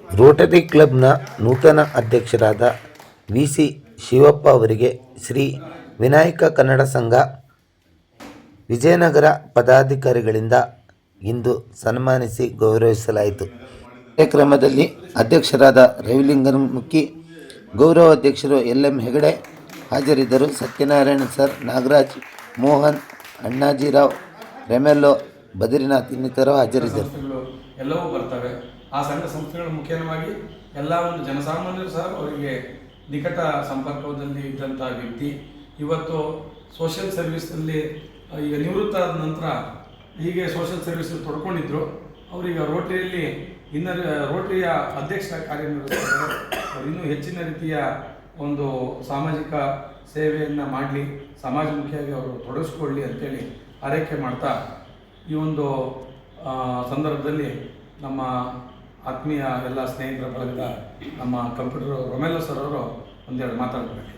Rotary ಕ್ಲಬ್ನ ನೂತನ ಅಧ್ಯಕ್ಷರಾದ ವಿ.ಸಿ. ಶಿವಪ್ಪ ಅವರಿಗೆ ಶ್ರೀ ವಿನಾಯಕ ಕನ್ನಡ ಸಂಘ ವಿಜಯನಗರ ಪದಾಧಿಕಾರಿಗಳಿಂದ ಇಂದು ಸನ್ಮಾನಿಸಿ ಗೌರವಿಸಲಾಯಿತು. ಕಾರ್ಯಕ್ರಮದಲ್ಲಿ ಅಧ್ಯಕ್ಷರಾದ ರವಿಲಿಂಗಮುಖಿ, ಗೌರವ ಅಧ್ಯಕ್ಷರು ಎಲ್.ಎಂ. ಹೆಗಡೆ ಹಾಜರಿದ್ದರು. ಸತ್ಯನಾರಾಯಣ ಸರ್, ನಾಗರಾಜ್, ಮೋಹನ್, ಅಣ್ಣಾಜಿರಾವ್, ರೆಮೆಲ್ಲೋ, ಬದ್ರಿನಾಥ್ ಇನ್ನಿತರರು ಹಾಜರಿದ್ದರು. ಎಲ್ಲವೂ ಬರ್ತವೆ. ಆ ಸಂಘ ಸಂಸ್ಥೆಗಳ ಮುಖ್ಯವಾಗಿ ಎಲ್ಲ ಒಂದು ಜನಸಾಮಾನ್ಯರು ಸಹ ಅವರಿಗೆ ನಿಕಟ ಸಂಪರ್ಕದಲ್ಲಿ ಇದ್ದಂಥ ವ್ಯಕ್ತಿ. ಇವತ್ತು ಸೋಷಿಯಲ್ ಸರ್ವಿಸಲ್ಲಿ ಈಗ ನಿವೃತ್ತ ಆದ ನಂತರ ಹೀಗೆ ಸೋಷಿಯಲ್ ಸರ್ವಿಸಲ್ಲಿ ತೊಡ್ಕೊಂಡಿದ್ರು. ಅವರೀಗ ರೋಟರಿಯಲ್ಲಿ ರೋಟರಿಯ ಅಧ್ಯಕ್ಷ ಕಾರ್ಯನಿರ್ವಹಿಸ್ತಾರೆ. ಅವರು ಇನ್ನೂ ಹೆಚ್ಚಿನ ರೀತಿಯ ಒಂದು ಸಾಮಾಜಿಕ ಸೇವೆಯನ್ನು ಮಾಡಲಿ, ಸಮಾಜಮುಖಿಯಾಗಿ ಅವರು ತೊಡಗಿಸ್ಕೊಳ್ಳಿ ಅಂತೇಳಿ ಆರೈಕೆ ಮಾಡ್ತಾ ಈ ಒಂದು ಸಂದರ್ಭದಲ್ಲಿ ನಮ್ಮ ಆತ್ಮೀಯ ಎಲ್ಲ ಸ್ನೇಹಿತರ ಬಳಗದ ನಮ್ಮ ಕಂಪ್ಯೂಟರ್ ರೊಮೆಲ್ಲೋ ಸರ್ ಅವರು ಒಂದೆರಡು ಮಾತಾಡಬೇಕು.